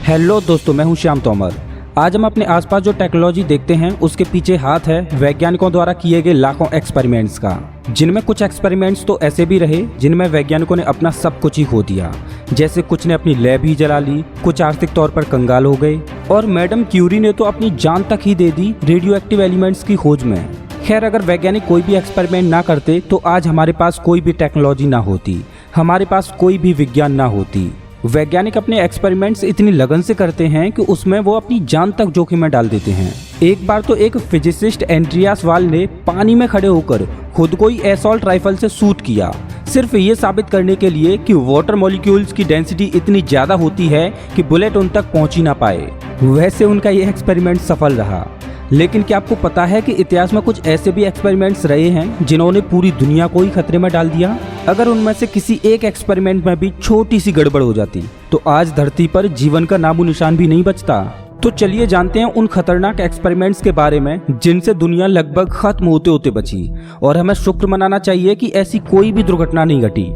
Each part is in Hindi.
हेलो दोस्तों, मैं हूं श्याम तोमर। आज हम अपने आसपास जो टेक्नोलॉजी देखते हैं उसके पीछे हाथ है वैज्ञानिकों द्वारा किए गए लाखों एक्सपेरिमेंट्स का, जिनमें कुछ एक्सपेरिमेंट्स तो ऐसे भी रहे जिनमें वैज्ञानिकों ने अपना सब कुछ ही खो दिया। जैसे कुछ ने अपनी लैब ही जला ली, कुछ आर्थिक तौर पर कंगाल हो गए और मैडम क्यूरी ने तो अपनी जान तक ही दे दी रेडियो एक्टिव एलिमेंट्स की खोज में। खैर, अगर वैज्ञानिक कोई भी एक्सपेरिमेंट ना करते तो आज हमारे पास कोई भी टेक्नोलॉजी ना होती, हमारे पास कोई भी विज्ञान ना होती। वैज्ञानिक अपने एक्सपेरिमेंट्स इतनी लगन से करते हैं कि उसमें वो अपनी जान तक जोखिम में डाल देते हैं। एक बार तो एक फिजिसिस्ट एंड्रियास वाल ने पानी में खड़े होकर खुद को ही असॉल्ट राइफल से शूट किया, सिर्फ ये साबित करने के लिए कि वाटर मॉलिक्यूल्स की डेंसिटी इतनी ज्यादा होती है कि बुलेट उन तक पहुंच ही ना पाए। वैसे उनका ये एक्सपेरिमेंट सफल रहा, लेकिन क्या आपको पता है कि इतिहास में कुछ ऐसे भी एक्सपेरिमेंट्स रहे हैं जिन्होंने पूरी दुनिया को ही खतरे में डाल दिया। अगर उनमें से किसी एक एक्सपेरिमेंट में भी छोटी सी गड़बड़ हो जाती तो आज धरती पर जीवन का नामो निशान भी नहीं बचता। तो चलिए जानते हैं उन खतरनाक एक्सपेरिमेंट्स के बारे में जिनसे दुनिया लगभग खत्म होते होते बची, और हमें शुक्र मनाना चाहिए कि ऐसी कोई भी दुर्घटना नहीं घटी।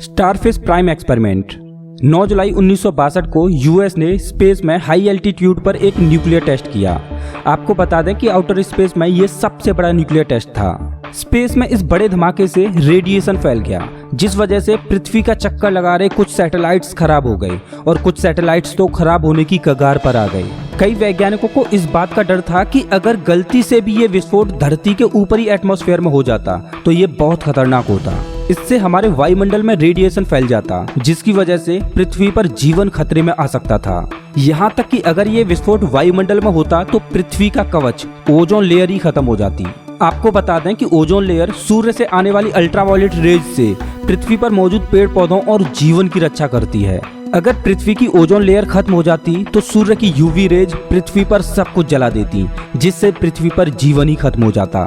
Starfish prime experiment. 9 जुलाई 1962 को यूएस ने स्पेस में हाई एल्टीट्यूड पर एक न्यूक्लियर टेस्ट किया। आपको बता दें कि आउटर स्पेस में ये सबसे बड़ा न्यूक्लियर टेस्ट था। स्पेस में इस बड़े धमाके से रेडिएशन फैल गया, जिस वजह से पृथ्वी का चक्कर लगा रहे कुछ सैटेलाइट्स खराब हो गए और कुछ सैटेलाइट्स तो खराब होने की कगार पर आ गए। कई वैज्ञानिकों को इस बात का डर था कि अगर गलती से भी ये विस्फोट धरती के ऊपरी एटमॉस्फेयर में हो जाता तो ये बहुत खतरनाक होता। इससे हमारे वायुमंडल में रेडिएशन फैल जाता, जिसकी वजह से पृथ्वी पर जीवन खतरे में आ सकता था। यहाँ तक कि अगर ये विस्फोट वायुमंडल में होता तो पृथ्वी का कवच ओजोन लेयर ही खत्म हो जाती। आपको बता दें कि ओजोन लेयर सूर्य से आने वाली अल्ट्रावायलेट रेज से पृथ्वी पर मौजूद पेड़ पौधों और जीवन की रक्षा करती है। अगर पृथ्वी की ओजोन लेयर खत्म हो जाती तो सूर्य की यूवी रेज पृथ्वी पर सब कुछ जला देती, जिससे पृथ्वी पर जीवन ही खत्म हो जाता।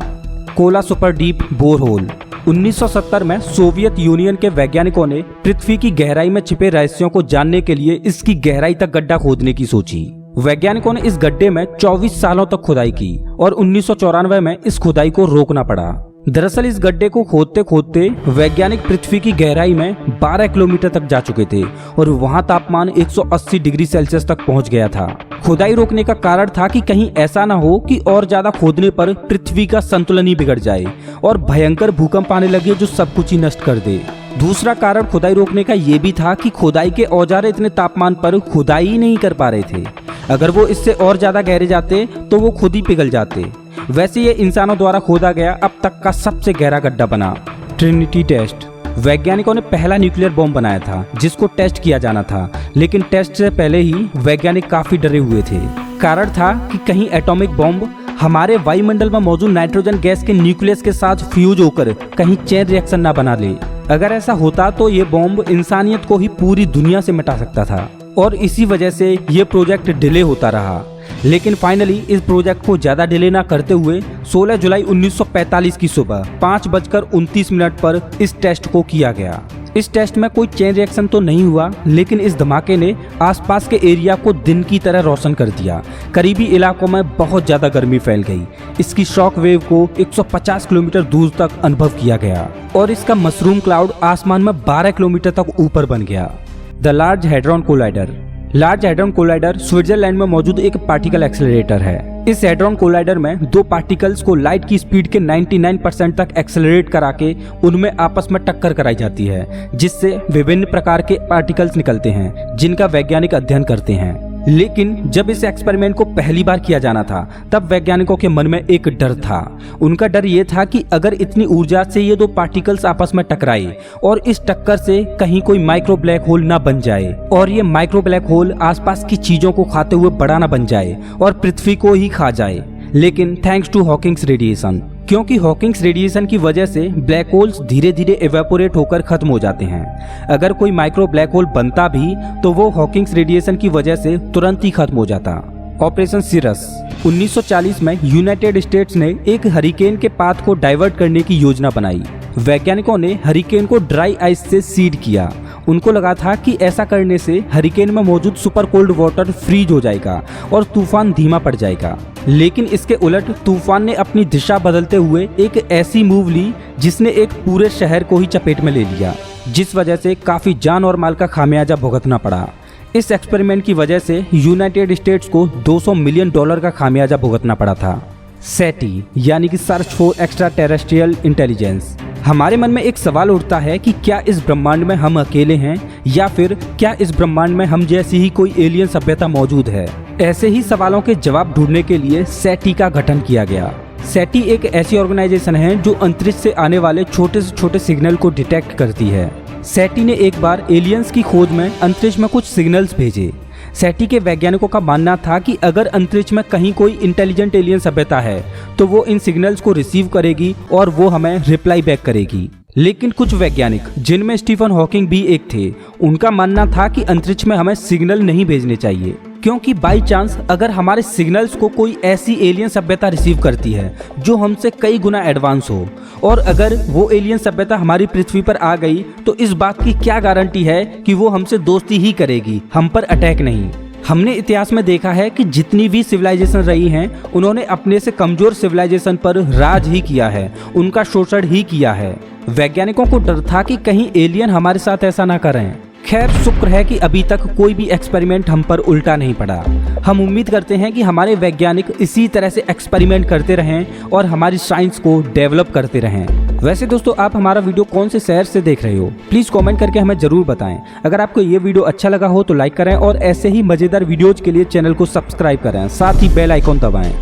Kola super deep borehole. 1970 में सोवियत यूनियन के वैज्ञानिकों ने पृथ्वी की गहराई में छिपे रहस्यों को जानने के लिए इसकी गहराई तक गड्ढा खोदने की सोची। वैज्ञानिकों ने इस गड्ढे में 24 सालों तक खुदाई की और 1994 में इस खुदाई को रोकना पड़ा। दरअसल इस गड्ढे को खोदते खोदते वैज्ञानिक पृथ्वी की गहराई में 12 किलोमीटर तक जा चुके थे और वहां तापमान 180 डिग्री सेल्सियस तक पहुंच गया था। खुदाई रोकने का कारण था कि कहीं ऐसा ना हो कि और ज्यादा खोदने पर पृथ्वी का संतुलन ही बिगड़ जाए और भयंकर भूकंप आने लगे जो सब कुछ ही नष्ट कर दे। दूसरा कारण खुदाई रोकने का ये भी था कि खुदाई के औजार इतने तापमान पर खुदाई ही नहीं कर पा रहे थे। अगर वो इससे और ज्यादा गहरे जाते तो वो खुद ही पिघल जाते। वैसे ये इंसानों द्वारा खोदा गया अब तक का सबसे गहरा गड्ढा बना। Trinity test. वैज्ञानिकों ने पहला न्यूक्लियर बॉम्ब बनाया था जिसको टेस्ट किया जाना था, लेकिन टेस्ट से पहले ही वैज्ञानिक काफी डरे हुए थे। कारण था कि कहीं एटॉमिक बॉम्ब हमारे वायुमंडल में मौजूद नाइट्रोजन गैस के न्यूक्लियस के साथ फ्यूज होकर कहीं चेन रिएक्शन ना बना ले। अगर ऐसा होता तो ये बॉम्ब इंसानियत को ही पूरी दुनिया से मिटा सकता था और इसी वजह से ये प्रोजेक्ट डिले होता रहा। लेकिन फाइनली इस प्रोजेक्ट को ज्यादा डिले ना करते हुए 16 जुलाई 1945 की सुबह 5:29 पर इस टेस्ट को किया गया। इस टेस्ट में कोई चेन रिएक्शन तो नहीं हुआ, लेकिन इस धमाके ने आसपास के एरिया को दिन की तरह रोशन कर दिया। करीबी इलाकों में बहुत ज्यादा गर्मी फैल गई। इसकी शॉक वेव को 150 किलोमीटर दूर तक अनुभव किया गया और इसका मशरूम क्लाउड आसमान में 12 किलोमीटर तक ऊपर बन गया। The large hadron collider. Large hadron collider Switzerland में मौजूद एक पार्टिकल एक्सेलरेटर है। इस हैड्रॉन कोलाइडर में दो पार्टिकल्स को लाइट की स्पीड के 99% तक एक्सेलरेट करा के उनमें आपस में टक्कर कराई जाती है, जिससे विभिन्न प्रकार के पार्टिकल्स निकलते हैं जिनका वैज्ञानिक अध्ययन करते हैं। लेकिन जब इस एक्सपेरिमेंट को पहली बार किया जाना था तब वैज्ञानिकों के मन में एक डर था। उनका डर ये था कि अगर इतनी ऊर्जा से ये दो पार्टिकल्स आपस में टकराए और इस टक्कर से कहीं कोई माइक्रो ब्लैक होल ना बन जाए और ये माइक्रो ब्लैक होल आसपास की चीजों को खाते हुए बड़ा ना बन जाए और पृथ्वी को ही खा जाए। लेकिन थैंक्स टू हॉकिंग्स रेडिएशन, क्योंकि हॉकिंग्स रेडिएशन की वजह से ब्लैक होल्स धीरे धीरे इवेपोरेट होकर खत्म हो जाते हैं। अगर कोई माइक्रो ब्लैक होल बनता भी तो वो हॉकिंग्स रेडिएशन की वजह से तुरंत ही खत्म हो जाता। ऑपरेशन सिरस। 1940 में यूनाइटेड स्टेट्स ने एक हरिकेन के पाथ को डाइवर्ट करने की योजना बनाई। वैज्ञानिकों ने हरिकेन को ड्राई आइस से सीड किया। उनको लगा था कि ऐसा करने से हरिकेन में मौजूद सुपर कोल्ड वाटर फ्रीज हो जाएगा और तूफान धीमा पड़ जाएगा। लेकिन इसके उलट तूफान ने अपनी दिशा बदलते हुए एक ऐसी मूव ली जिसने एक पूरे शहर को ही चपेट में ले लिया, जिस वजह से काफी जान और माल का खामियाजा भुगतना पड़ा। इस एक्सपेरिमेंट की वजह से यूनाइटेड स्टेट्स को $200 मिलियन का खामियाजा भुगतना पड़ा था। सेटी यानी कि search for extra terrestrial intelligence. हमारे मन में एक सवाल उठता है कि क्या इस ब्रह्मांड में हम अकेले हैं या फिर क्या इस ब्रह्मांड में हम जैसी ही कोई एलियन सभ्यता मौजूद है। ऐसे ही सवालों के जवाब ढूंढने के लिए सेटी का गठन किया गया। सेटी एक ऐसी ऑर्गेनाइजेशन है जो अंतरिक्ष से आने वाले छोटे से छोटे सिग्नल को डिटेक्ट करती है। सेटी ने एक बार एलियंस की खोज में अंतरिक्ष में कुछ सिग्नल्स भेजे। सेटी के वैज्ञानिकों का मानना था कि अगर अंतरिक्ष में कहीं कोई इंटेलिजेंट एलियन सभ्यता है तो वो इन सिग्नल्स को रिसीव करेगी और वो हमें रिप्लाई बैक करेगी। लेकिन कुछ वैज्ञानिक, जिनमें स्टीफन हॉकिंग भी एक थे, उनका मानना था कि अंतरिक्ष में हमें सिग्नल नहीं भेजने चाहिए, क्योंकि बाई चांस अगर हमारे सिग्नल्स को कोई ऐसी एलियन सभ्यता रिसीव करती है जो हमसे कई गुना एडवांस हो, और अगर वो एलियन सभ्यता हमारी पृथ्वी पर आ गई तो इस बात की क्या गारंटी है कि वो हमसे दोस्ती ही करेगी, हम पर अटैक नहीं। हमने इतिहास में देखा है कि जितनी भी सिविलाइजेशन रही हैं, उन्होंने अपने से कमजोर सिविलाइजेशन पर राज ही किया है, उनका शोषण ही किया है। वैज्ञानिकों को डर था कि कहीं एलियन हमारे साथ ऐसा ना करें। खैर, शुक्र है कि अभी तक कोई भी एक्सपेरिमेंट हम पर उल्टा नहीं पड़ा। हम उम्मीद करते हैं कि हमारे वैज्ञानिक इसी तरह से एक्सपेरिमेंट करते रहें और हमारी साइंस को डेवलप करते रहें। वैसे दोस्तों, आप हमारा वीडियो कौन से शहर से देख रहे हो, प्लीज़ कमेंट करके हमें ज़रूर बताएं। अगर आपको ये वीडियो अच्छा लगा हो तो लाइक करें और ऐसे ही मज़ेदार वीडियोज़ के लिए चैनल को सब्सक्राइब करें, साथ ही बेल आइकॉन दबाएं।